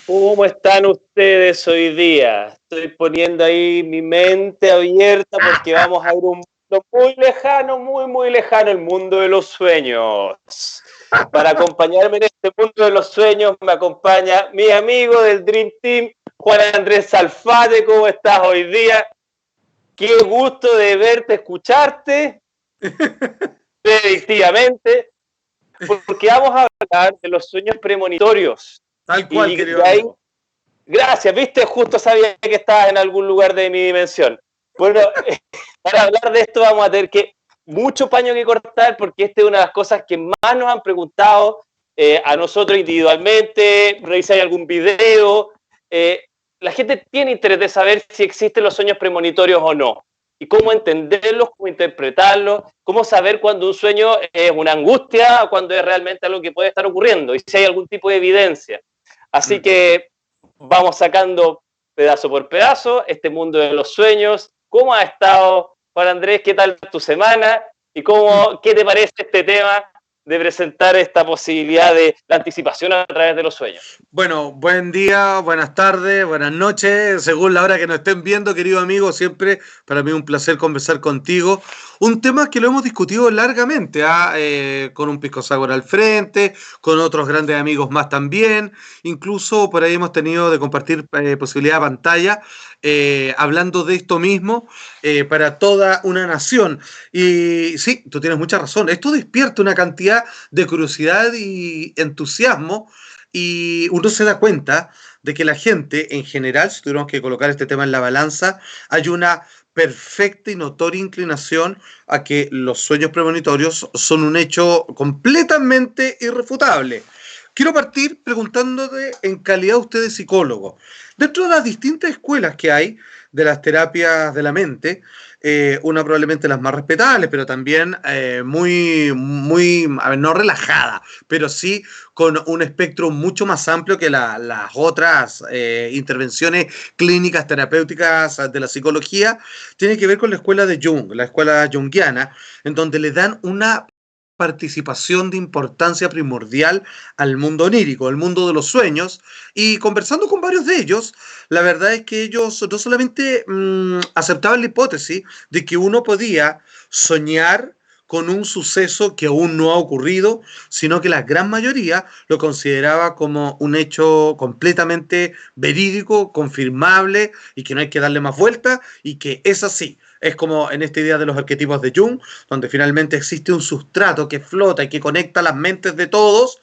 ¿Cómo están ustedes hoy día? Estoy poniendo ahí mi mente abierta porque vamos a ir a un mundo muy lejano, muy lejano, el mundo de los sueños. Para acompañarme en este mundo de los sueños me acompaña mi amigo del Dream Team, Juan Andrés Alfate. ¿Cómo estás hoy día? Qué gusto de verte, escucharte, predictivamente, porque vamos a hablar de los sueños premonitorios. Tal cual, Y querido de ahí amigo. Gracias, viste, justo sabía que estabas en algún lugar de mi dimensión. Bueno, para hablar de esto vamos a tener mucho paño que cortar porque esta es una de las cosas que más nos han preguntado a nosotros individualmente, revisar algún video. La gente tiene interés de saber si existen los sueños premonitorios o no, y cómo entenderlos, cómo interpretarlos, cómo saber cuando un sueño es una angustia o cuando es realmente algo que puede estar ocurriendo, y si hay algún tipo de evidencia. Así que vamos sacando pedazo por pedazo este mundo de los sueños. ¿Cómo ha estado, Juan Andrés? ¿Qué tal tu semana? ¿Y qué te parece este tema de presentar esta posibilidad de la anticipación a través de los sueños? Bueno, buen día, buenas tardes, buenas noches, según la hora que nos estén viendo, querido amigo. Siempre para mí un placer conversar contigo. Un tema que lo hemos discutido largamente, con un pisco sour al frente, con otros grandes amigos más también. Incluso por ahí hemos tenido de compartir posibilidad de pantalla, hablando de esto mismo, para toda una nación. Y sí, tú tienes mucha razón. Esto despierta una cantidad de curiosidad y entusiasmo. Y uno se da cuenta de que la gente, en general, si tuviéramos que colocar este tema en la balanza, hay una perfecta y notoria inclinación a que los sueños premonitorios son un hecho completamente irrefutable. Quiero partir preguntándote, en calidad usted de psicólogo, dentro de las distintas escuelas que hay de las terapias de la mente, una probablemente las más respetables, pero también a ver, no relajada, pero sí con un espectro mucho más amplio que las otras intervenciones clínicas terapéuticas de la psicología, tiene que ver con la escuela de Jung, la escuela junguiana, en donde le dan una participación de importancia primordial al mundo onírico, al mundo de los sueños, y conversando con varios de ellos, la verdad es que ellos no solamente aceptaban la hipótesis de que uno podía soñar con un suceso que aún no ha ocurrido, sino que la gran mayoría lo consideraba como un hecho completamente verídico, confirmable, y que no hay que darle más vuelta, y que es así. Es como en esta idea de los arquetipos de Jung, donde finalmente existe un sustrato que flota y que conecta las mentes de todos.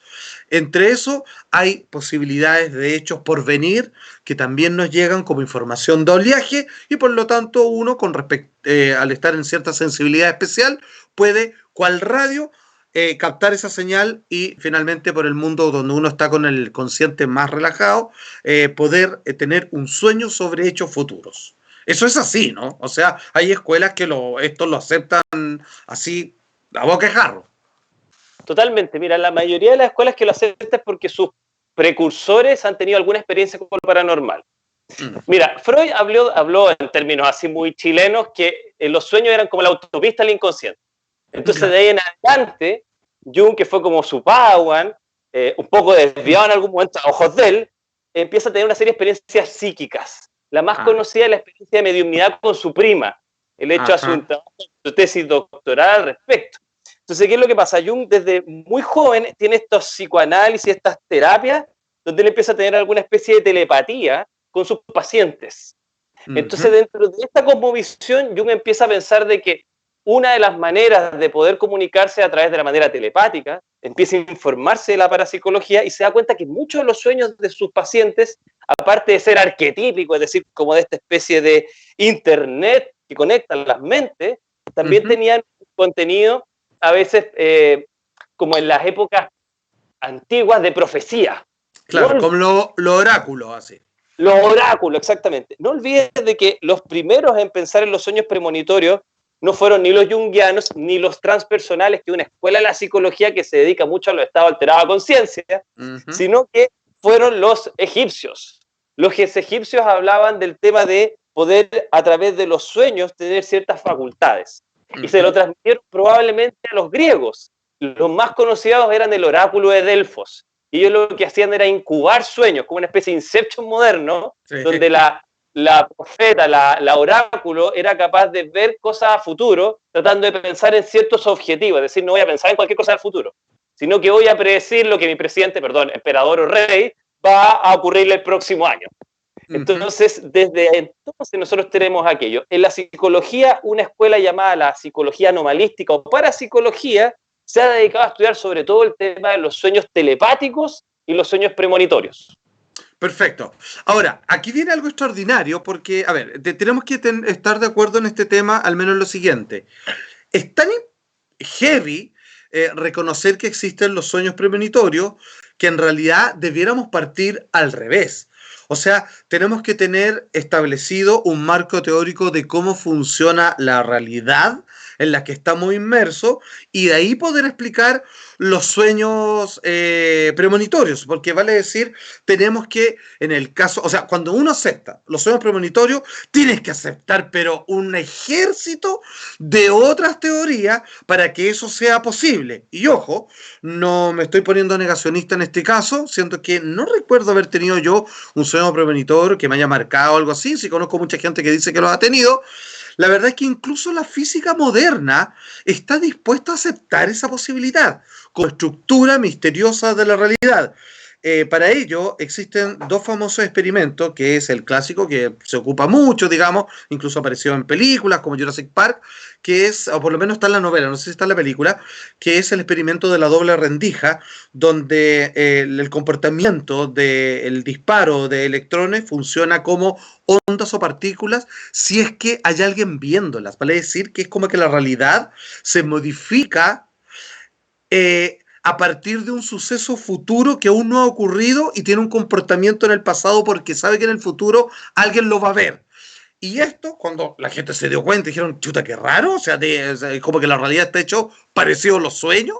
Entre eso hay posibilidades de hechos por venir que también nos llegan como información de oleaje, y por lo tanto uno, al estar en cierta sensibilidad especial, puede, cual radio, captar esa señal y finalmente, por el mundo donde uno está con el consciente más relajado, poder tener un sueño sobre hechos futuros. Eso es así, ¿no? O sea, hay escuelas que esto lo aceptan así, a boca de jarro. Totalmente. Mira, la mayoría de las escuelas que lo aceptan es porque sus precursores han tenido alguna experiencia con lo paranormal. Mira, Freud habló en términos así muy chilenos que los sueños eran como la autopista al inconsciente. Entonces, de ahí en adelante, Jung, que fue como su Padawan, un poco desviado en algún momento a ojos de él, empieza a tener una serie de experiencias psíquicas. La más conocida es la experiencia de mediumnidad con su prima. Él ha hecho su tesis doctoral al respecto. Entonces, ¿qué es lo que pasa? Jung, desde muy joven, tiene estos psicoanálisis, estas terapias, donde él empieza a tener alguna especie de telepatía con sus pacientes. Entonces, dentro de esta cosmovisión, Jung empieza a pensar de que una de las maneras de poder comunicarse a través de la manera telepática, empieza a informarse de la parapsicología y se da cuenta que muchos de los sueños de sus pacientes, aparte de ser arquetípicos, es decir, como de esta especie de internet que conecta las mentes, también tenían contenido a veces como en las épocas antiguas de profecía. Claro, ¿no? Como los oráculos, así. Los oráculos, exactamente. No olvides de que los primeros en pensar en los sueños premonitorios no fueron ni los junguianos ni los transpersonales, que es una escuela de la psicología que se dedica mucho a los estados alterados de conciencia, sino que fueron los egipcios. Los egipcios hablaban del tema de poder, a través de los sueños, tener ciertas facultades. Y se lo transmitieron probablemente a los griegos. Los más conocidos eran el oráculo de Delfos. y ellos lo que hacían era incubar sueños, como una especie de Inception moderno, sí, donde la profeta, la oráculo, era capaz de ver cosas a futuro, tratando de pensar en ciertos objetivos, es decir, no voy a pensar en cualquier cosa del futuro, sino que voy a predecir lo que mi presidente, emperador o rey, va a ocurrirle el próximo año. Entonces, desde entonces nosotros tenemos aquello. En la psicología, una escuela llamada la psicología anomalística o parapsicología se ha dedicado a estudiar sobre todo el tema de los sueños telepáticos y los sueños premonitorios. Perfecto. Ahora, aquí viene algo extraordinario porque, a ver, tenemos que estar de acuerdo en este tema, al menos en lo siguiente. Es tan heavy reconocer que existen los sueños premonitorios que en realidad debiéramos partir al revés. O sea, tenemos que tener establecido un marco teórico de cómo funciona la realidad en la que estamos inmersos y de ahí poder explicar los sueños premonitorios, porque vale decir, tenemos que, en el caso, o sea, cuando uno acepta los sueños premonitorios, tienes que aceptar, pero un ejército de otras teorías para que eso sea posible. Y ojo, no me estoy poniendo negacionista en este caso, siento que no recuerdo haber tenido yo un sueño premonitorio que me haya marcado o algo así, sí conozco mucha gente que dice que lo ha tenido. La verdad es que incluso la física moderna está dispuesta a aceptar esa posibilidad como estructura misteriosa de la realidad. Para ello existen dos famosos experimentos, que es el clásico que se ocupa mucho, digamos, incluso apareció en películas como Jurassic Park, que es, o por lo menos está en la novela, no sé si está en la película, que es el experimento de la doble rendija, donde el comportamiento del disparo de electrones funciona como ondas o partículas si es que hay alguien viéndolas, vale decir que es como que la realidad se modifica a partir de un suceso futuro que aún no ha ocurrido y tiene un comportamiento en el pasado porque sabe que en el futuro alguien lo va a ver. Y esto, cuando la gente se dio cuenta, dijeron, chuta, qué raro, o sea, como que la realidad está hecho parecido a los sueños.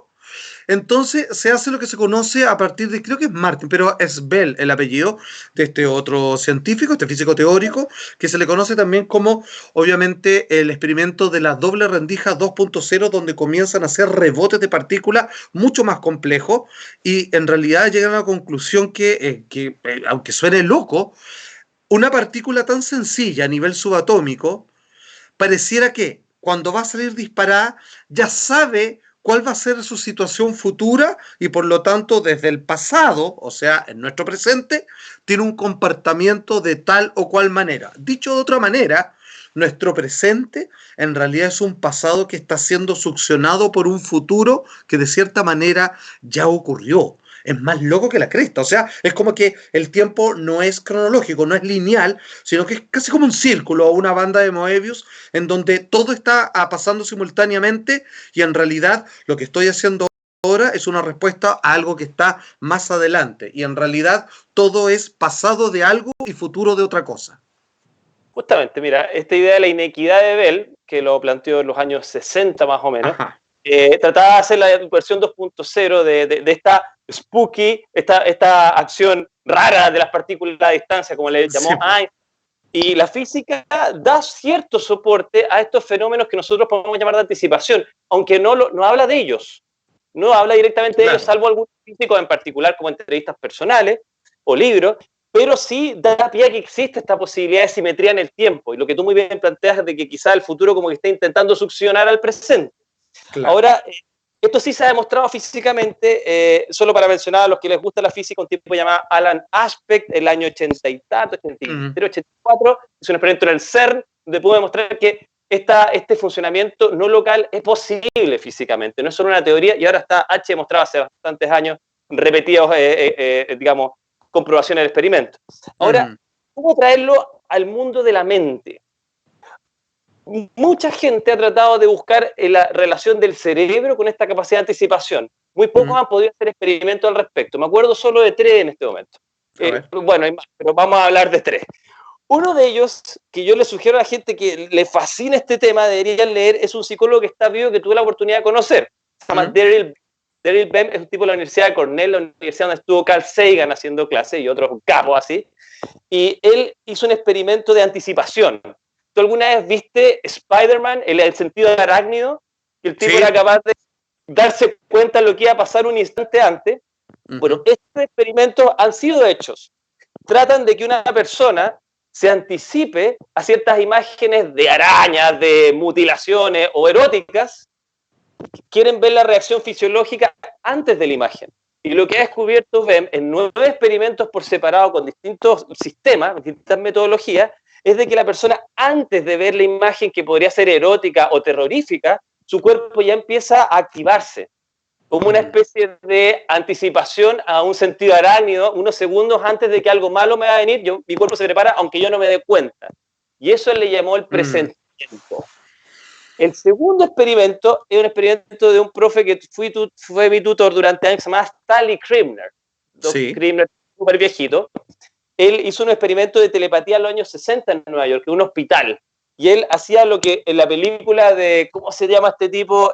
Entonces se hace lo que se conoce a partir de, creo que es Martin, pero es Bell el apellido de este otro científico, este físico teórico, que se le conoce también como, obviamente, el experimento de la doble rendija 2.0, donde comienzan a hacer rebotes de partículas mucho más complejos y en realidad llegan a la conclusión que aunque suene loco, una partícula tan sencilla a nivel subatómico pareciera que cuando va a salir disparada ya sabe cuál va a ser su situación futura y por lo tanto desde el pasado, o sea, en nuestro presente, tiene un comportamiento de tal o cual manera. Dicho de otra manera, nuestro presente en realidad es un pasado que está siendo succionado por un futuro que de cierta manera ya ocurrió. Es más loco que la cresta, o sea, es como que el tiempo no es cronológico, no es lineal, sino que es casi como un círculo o una banda de Moebius en donde todo está pasando simultáneamente y en realidad lo que estoy haciendo ahora es una respuesta a algo que está más adelante y en realidad todo es pasado de algo y futuro de otra cosa. Justamente, mira, esta idea de la inequidad de Bell, que lo planteó en los años 60 más o menos, trataba de hacer la versión 2.0 de esta spooky, esta acción rara de las partículas a distancia, como le llamó Einstein. Y la física da cierto soporte a estos fenómenos que nosotros podemos llamar de anticipación, aunque no habla de ellos, no habla directamente de ellos, salvo algunos físicos en particular, como entrevistas personales o libros, pero sí da pie a que existe esta posibilidad de simetría en el tiempo, y lo que tú muy bien planteas de que quizá el futuro como que está intentando succionar al presente. Claro. Ahora, esto sí se ha demostrado físicamente, solo para mencionar a los que les gusta la física, un tipo llamado Alan Aspect, el año 80 y tanto, 83, 84, es un experimento en el CERN, donde pudo demostrar que este funcionamiento no local es posible físicamente, no es solo una teoría, y ahora está demostrado hace bastantes años, repetidos, digamos, comprobaciones del experimento. Ahora, ¿cómo traerlo al mundo de la mente? Mucha gente ha tratado de buscar la relación del cerebro con esta capacidad de anticipación. Muy pocos han podido hacer experimentos al respecto. Me acuerdo solo de 3 en este momento. Bueno, hay más, pero vamos a hablar de 3. Uno de ellos, que yo le sugiero a la gente que le fascina este tema, deberían leer, es un psicólogo que está vivo que tuve la oportunidad de conocer. Se llama Daryl Bem, es un tipo de la Universidad de Cornell, la universidad donde estuvo Carl Sagan haciendo clases y otros capos así. Y él hizo un experimento de anticipación. ¿Tú alguna vez viste Spider-Man, el sentido de arácnido? Que el tipo era capaz de darse cuenta de lo que iba a pasar un instante antes. Bueno, estos experimentos han sido hechos. Tratan de que una persona se anticipe a ciertas imágenes de arañas, de mutilaciones o eróticas. Quieren ver la reacción fisiológica antes de la imagen. Y lo que ha descubierto BEM en 9 experimentos por separado con distintos sistemas, distintas metodologías, es de que la persona antes de ver la imagen que podría ser erótica o terrorífica, su cuerpo ya empieza a activarse, como una especie de anticipación a un sentido arácnido, unos segundos antes de que algo malo me va a venir, mi cuerpo se prepara aunque yo no me dé cuenta. Y eso él le llamó el presentimiento. El segundo experimento es un experimento de un profe que fue mi tutor durante años, que se llama Stanley Krippner. Sí. Krippner, súper viejito. Él hizo un experimento de telepatía en los años 60 en Nueva York, en un hospital. Y él hacía lo que en la película de, ¿cómo se llama este tipo?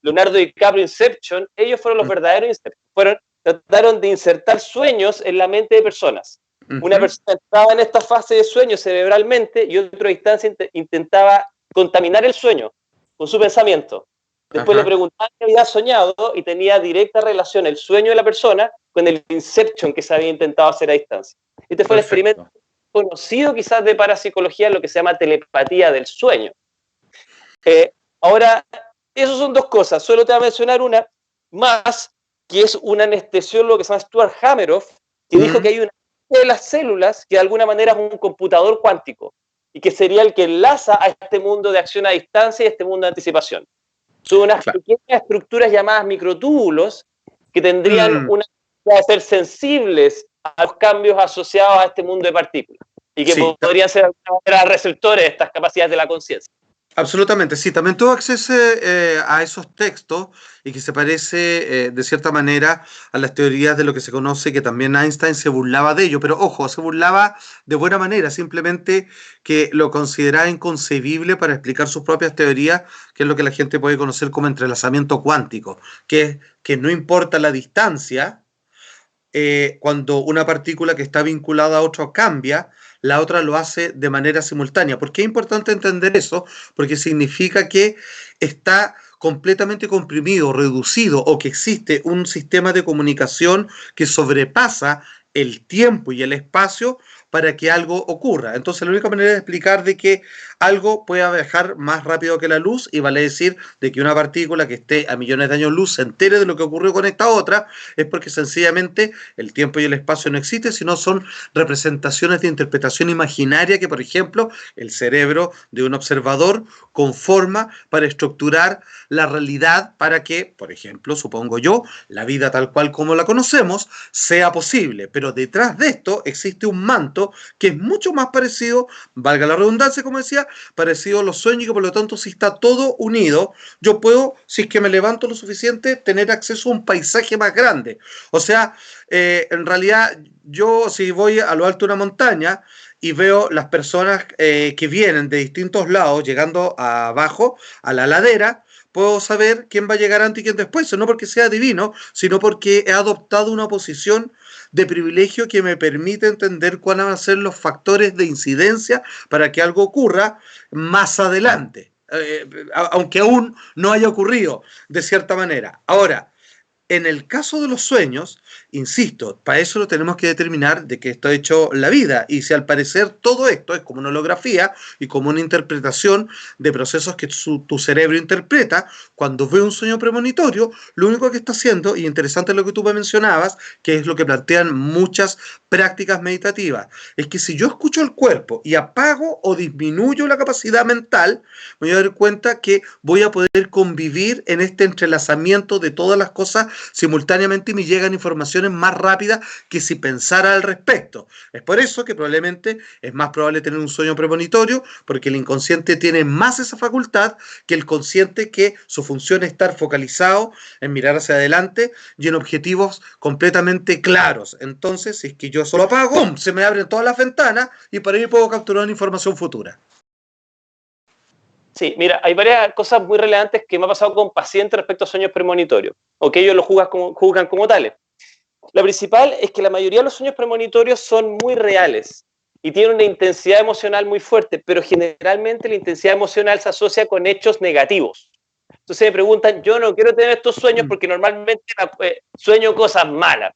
Leonardo DiCaprio, Inception. Ellos fueron los verdaderos Inception. Trataron de insertar sueños en la mente de personas. Una persona estaba en esta fase de sueño cerebralmente y otra instancia intentaba contaminar el sueño con su pensamiento. Después le preguntaban qué había soñado y tenía directa relación el sueño de la persona con el Inception que se había intentado hacer a distancia. Este fue el experimento conocido quizás de parapsicología, lo que se llama telepatía del sueño. Ahora, esas son dos cosas. Solo te voy a mencionar una más, que es un anestesiólogo que se llama Stuart Hameroff, que dijo que hay una de las células que de alguna manera es un computador cuántico y que sería el que enlaza a este mundo de acción a distancia y a este mundo de anticipación. Son unas pequeñas estructuras llamadas microtúbulos que tendrían una capacidad de ser sensibles a los cambios asociados a este mundo de partículas y que podrían ser de alguna manera receptores de estas capacidades de la conciencia. Absolutamente, sí. También tuvo acceso a esos textos y que se parece de cierta manera a las teorías de lo que se conoce, que también Einstein se burlaba de ello, pero ojo, se burlaba de buena manera, simplemente que lo consideraba inconcebible para explicar sus propias teorías, que es lo que la gente puede conocer como entrelazamiento cuántico, que no importa la distancia, cuando una partícula que está vinculada a otra cambia, la otra lo hace de manera simultánea. ¿Por qué es importante entender eso? Porque significa que está completamente comprimido, reducido, o que existe un sistema de comunicación que sobrepasa el tiempo y el espacio para que algo ocurra. Entonces, la única manera de explicar de que algo pueda viajar más rápido que la luz, y vale decir de que una partícula que esté a millones de años luz se entere de lo que ocurrió con esta otra, es porque sencillamente el tiempo y el espacio no existen, sino son representaciones de interpretación imaginaria que, por ejemplo, el cerebro de un observador conforma para estructurar la realidad para que, por ejemplo, supongo yo, la vida tal cual como la conocemos sea posible. Pero detrás de esto existe un manto que es mucho más parecido, valga la redundancia, como decía, parecido a los sueños, y que por lo tanto, si está todo unido, yo puedo, si es que me levanto lo suficiente, tener acceso a un paisaje más grande. O sea, en realidad, yo si voy a lo alto de una montaña y veo las personas que vienen de distintos lados llegando abajo a la ladera, puedo saber quién va a llegar antes y quién después, no porque sea divino, sino porque he adoptado una posición de privilegio que me permite entender cuáles van a ser los factores de incidencia para que algo ocurra más adelante, aunque aún no haya ocurrido de cierta manera. Ahora, en el caso de los sueños, insisto, para eso lo tenemos que determinar de qué está hecho la vida, y si al parecer todo esto es como una holografía y como una interpretación de procesos que tu cerebro interpreta, cuando ve un sueño premonitorio, lo único que está haciendo, y interesante lo que tú me mencionabas, que es lo que plantean muchas prácticas meditativas, es que si yo escucho el cuerpo y apago o disminuyo la capacidad mental, me voy a dar cuenta que voy a poder convivir en este entrelazamiento de todas las cosas simultáneamente, y me llegan informaciones más rápidas que si pensara al respecto. Es por eso que probablemente es más probable tener un sueño premonitorio, porque el inconsciente tiene más esa facultad que el consciente, que su función es estar focalizado en mirar hacia adelante y en objetivos completamente claros. Entonces, si es que yo solo apago, ¡pum!, se me abren todas las ventanas y por ahí puedo capturar información futura. Sí, mira, hay varias cosas muy relevantes que me ha pasado con pacientes respecto a sueños premonitorios, o que ellos lo juzgan como tales. La principal es que la mayoría de los sueños premonitorios son muy reales y tienen una intensidad emocional muy fuerte, pero generalmente la intensidad emocional se asocia con hechos negativos. Entonces me preguntan, yo no quiero tener estos sueños porque normalmente sueño cosas malas.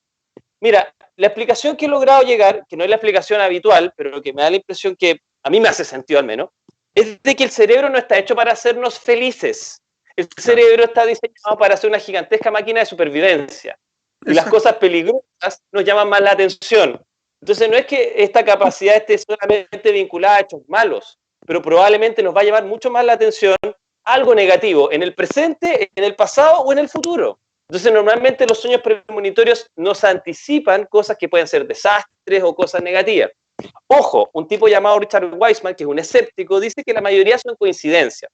Mira, la explicación que he logrado llegar, que no es la explicación habitual, pero que me da la impresión que a mí me hace sentido al menos, es de que el cerebro no está hecho para hacernos felices. El cerebro está diseñado para ser una gigantesca máquina de supervivencia. Y las cosas peligrosas nos llaman más la atención. Entonces no es que esta capacidad esté solamente vinculada a hechos malos, pero probablemente nos va a llamar mucho más la atención algo negativo en el presente, en el pasado o en el futuro. Entonces normalmente los sueños premonitorios nos anticipan cosas que pueden ser desastres o cosas negativas. Ojo, un tipo llamado Richard Wiseman, que es un escéptico, dice que la mayoría son coincidencias.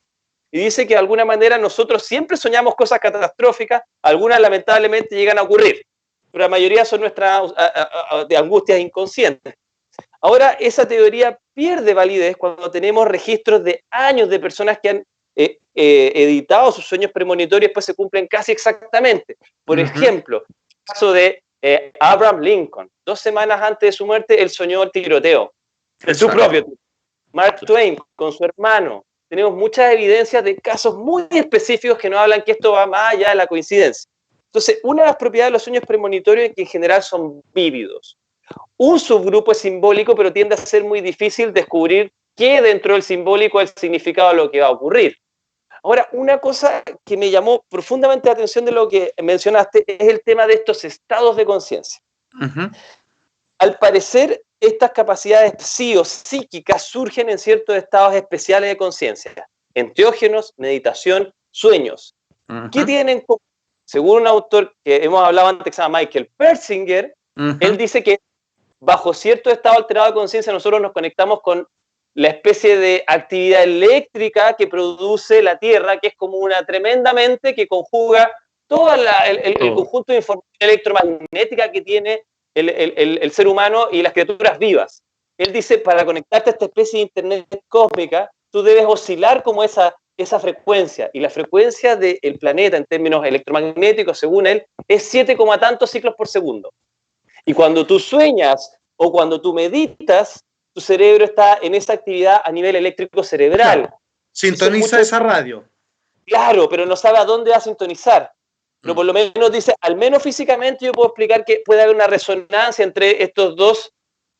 Y dice que de alguna manera nosotros siempre soñamos cosas catastróficas, algunas lamentablemente llegan a ocurrir, pero la mayoría son nuestras de angustias inconscientes. Ahora, esa teoría pierde validez cuando tenemos registros de años de personas que han editado sus sueños premonitorios y después se cumplen casi exactamente. Por ejemplo, el caso de Abraham Lincoln. 2 semanas antes de su muerte, él soñó el tiroteo. En su propio tiroteo. Mark Twain, con su hermano. Tenemos muchas evidencias de casos muy específicos que nos hablan que esto va más allá de la coincidencia. Entonces, una de las propiedades de los sueños premonitorios es que en general son vívidos. Un subgrupo es simbólico, pero tiende a ser muy difícil descubrir qué dentro del simbólico es el significado de lo que va a ocurrir. Ahora, una cosa que me llamó profundamente la atención de lo que mencionaste es el tema de estos estados de conciencia. Al parecer, estas capacidades psíquicas surgen en ciertos estados especiales de conciencia, enteógenos, meditación, sueños. ¿Qué tienen? Según un autor que hemos hablado antes, que se llama Michael Persinger, él dice que bajo cierto estado alterado de conciencia nosotros nos conectamos con la especie de actividad eléctrica que produce la Tierra, que es como una tremenda mente que conjuga todo el conjunto de información electromagnética que tiene el ser humano y las criaturas vivas. Él dice, para conectarte a esta especie de internet cósmica, tú debes oscilar como esa frecuencia, y la frecuencia del planeta en términos electromagnéticos, según él, es 7, tantos ciclos por segundo. Y cuando tú sueñas o cuando tú meditas, tu cerebro está en esa actividad a nivel eléctrico cerebral. Claro. Sintoniza esa radio. Claro, pero no sabe a dónde va a sintonizar. Pero por lo menos dice, al menos físicamente yo puedo explicar que puede haber una resonancia entre estos dos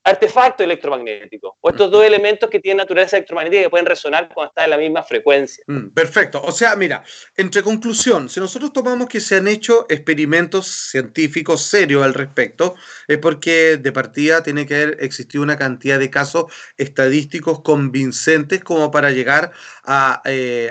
artefactos electromagnéticos, o estos dos elementos que tienen naturaleza electromagnética que pueden resonar cuando están en la misma frecuencia. Perfecto. O sea, mira, entre conclusión, si nosotros tomamos que se han hecho experimentos científicos serios al respecto, es porque de partida tiene que haber existido una cantidad de casos estadísticos convincentes como para llegar a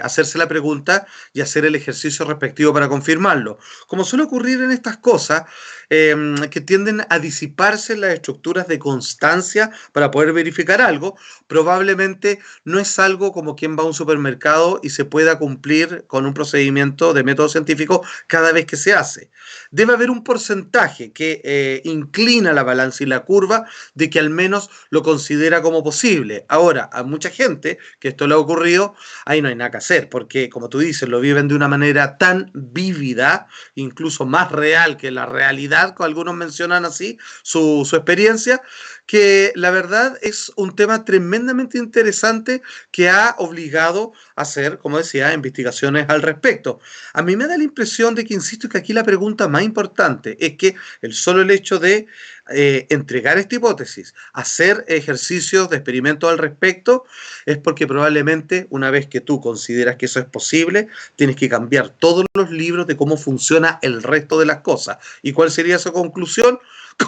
hacerse la pregunta y hacer el ejercicio respectivo para confirmarlo. Como suele ocurrir en estas cosas, que tienden a disiparse las estructuras de constancia para poder verificar algo, probablemente no es algo como quien va a un supermercado y se pueda cumplir con un procedimiento de método científico cada vez que se hace. Debe haber un porcentaje que inclina la balanza y la curva de que al menos lo considera como posible. Ahora, a mucha gente que esto le ha ocurrido, ahí no hay nada que hacer, porque como tú dices, lo viven de una manera tan vívida, incluso más real que la realidad, como algunos mencionan así, su experiencia, que la verdad es un tema tremendamente interesante que ha obligado a hacer, como decía, investigaciones al respecto. A mí me da la impresión de que, insisto, que aquí la pregunta más importante es que el hecho de entregar esta hipótesis, hacer ejercicios de experimentos al respecto, es porque probablemente una vez que tú consideras que eso es posible, tienes que cambiar todos los libros de cómo funciona el resto de las cosas. ¿Y cuál sería su conclusión?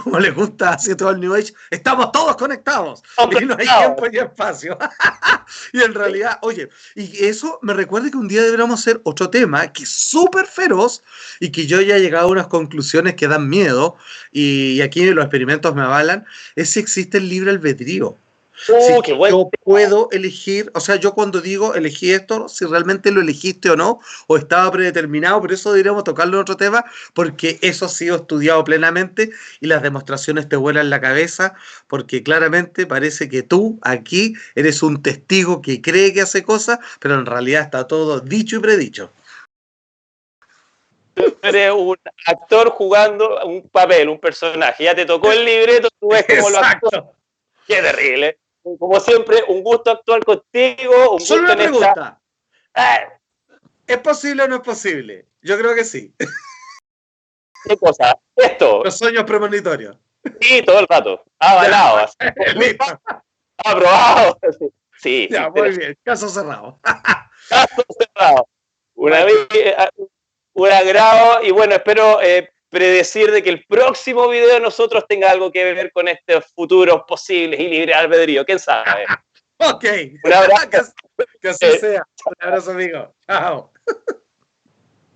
Como le gusta hacer todo el New Age, estamos todos conectados y no hay tiempo ni espacio. Y en realidad, oye, y eso me recuerda que un día deberíamos hacer otro tema que es súper feroz y que yo ya he llegado a unas conclusiones que dan miedo, y aquí los experimentos me avalan, es si existe el libre albedrío. Si Qué bueno. yo puedo elegir, o sea, yo cuando digo elegí esto, si realmente lo elegiste o no, o estaba predeterminado, pero eso deberíamos tocarlo en otro tema, porque eso ha sido estudiado plenamente y las demostraciones te vuelan la cabeza, porque claramente parece que tú aquí eres un testigo que cree que hace cosas, pero en realidad está todo dicho y predicho. Tú eres un actor jugando un papel, un personaje, ya te tocó el libreto, tú ves cómo lo actúas. Qué terrible. Como siempre, un gusto actuar contigo. Solo una pregunta. ¿Es posible o no es posible? Yo creo que sí. ¿Qué cosa? Esto. Los sueños premonitorios. Sí, todo el rato. Avalado. Así. Listo. Aprobado. Sí. Ya, muy bien. Caso cerrado. Caso cerrado. Un agrado y bueno, espero predecir de que el próximo video de nosotros tenga algo que ver con estos futuros posibles y libre albedrío. ¿Quién sabe? Ok. Un abrazo. Que así sea. Un abrazo, amigo. Chao.